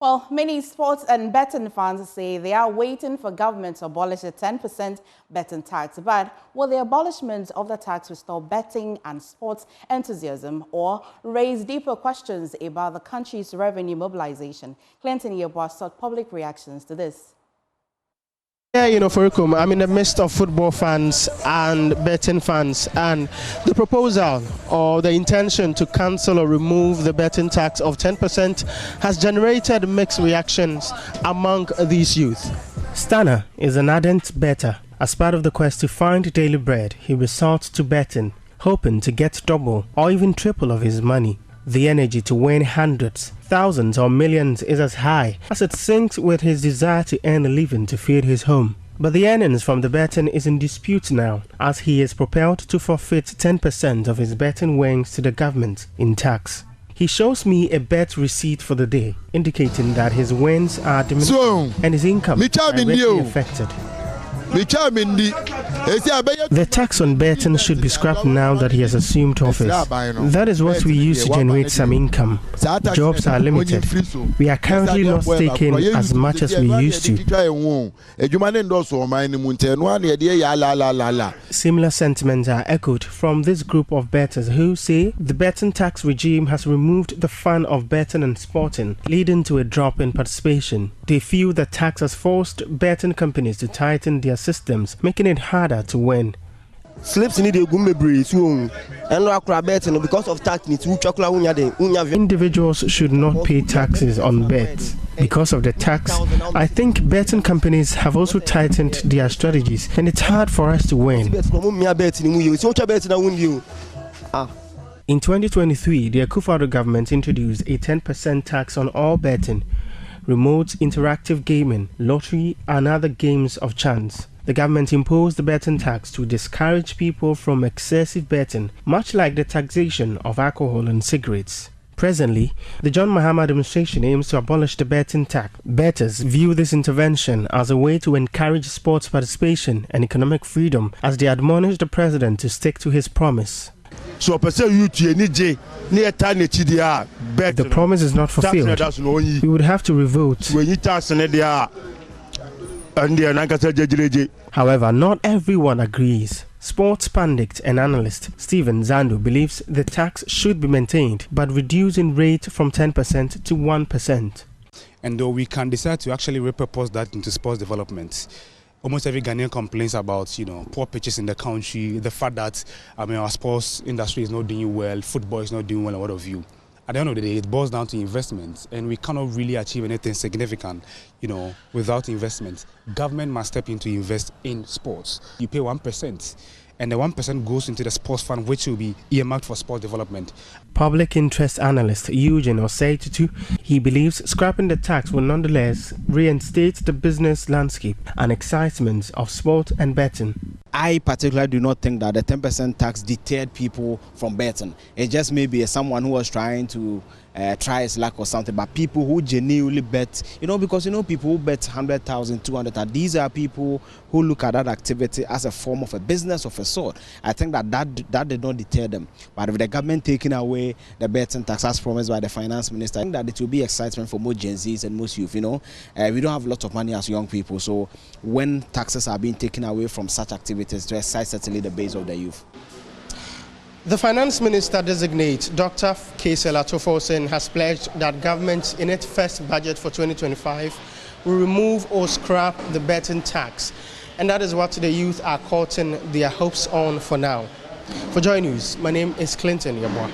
Well, many sports and betting fans say they are waiting for government to abolish the 10% betting tax. But will the abolishment of the tax restore betting and sports enthusiasm or raise deeper questions about the country's revenue mobilization? Clinton Yeboah sought public reactions to this. Yeah, Furikum, I'm in the midst of football fans and betting fans, and the proposal or the intention to cancel or remove the betting tax of 10% has generated mixed reactions among these youth. Stana is an ardent bettor. As part of the quest to find daily bread, he resorts to betting, hoping to get double or even triple of his money. The energy to win hundreds, thousands or millions is as high as it syncs with his desire to earn a living to feed his home. But the earnings from the betting is in dispute now, as he is propelled to forfeit 10% of his betting winnings to the government in tax. He shows me a bet receipt for the day, indicating that his wins are diminished and his income is directly affected. The tax on betting should be scrapped now that he has assumed office. That is what we use to generate some income. Jobs are limited. We are currently not taking as much as we used to. Similar sentiments are echoed from this group of bettors who say the betting tax regime has removed the fun of betting and sporting, leading to a drop in participation. They feel the tax has forced betting companies to tighten their systems, making it harder to win. Slips need a because of tax. Individuals should not pay taxes on bets. Because of the tax, I think betting companies have also tightened their strategies, and it's hard for us to win. In 2023, the Akufo-Addo government introduced a 10% tax on all betting, remote interactive gaming, lottery and other games of chance. The government imposed the betting tax to discourage people from excessive betting, much like the taxation of alcohol and cigarettes. Presently, the John Mahama demonstration aims to abolish the betting tax. Bettors view this intervention as a way to encourage sports participation and economic freedom, as they admonish the president to stick to his promise. The promise is not fulfilled. We would have to revote. However, not everyone agrees. Sports pundit and analyst Stephen Zandu believes the tax should be maintained, but reduced in rate from 10% to 1%. And though we can decide to actually repurpose that into sports development, almost every Ghanaian complains about, poor pitches in the country, the fact that, our sports industry is not doing well, football is not doing well, and what have you. At the end of the day, it boils down to investments, and we cannot really achieve anything significant, without investment. Government must step in to invest in sports. You pay 1%, and the 1% goes into the sports fund, which will be earmarked for sport development. Public interest analyst Eugene Osei, he believes scrapping the tax will nonetheless reinstate the business landscape and excitement of sport and betting. I particularly do not think that the 10% tax deterred people from betting. It just may be someone who was trying to try his luck or something, but people who genuinely bet, because people who bet 100,000, 200,000, these are people who look at that activity as a form of a business of a sort. I think that did not deter them. But with the government taking away the betting tax as promised by the finance minister, I think that it will be excitement for most Gen Zs and most youth. We don't have lots of money as young people, so when taxes are being taken away from such activities, to excite certainly the base of the youth. The finance minister designate, Dr. Kaysel Atofosin, has pledged that government in its first budget for 2025 will remove or scrap the betting tax. And that is what the youth are courting their hopes on for now. For Joy News, my name is Clinton Yeboah.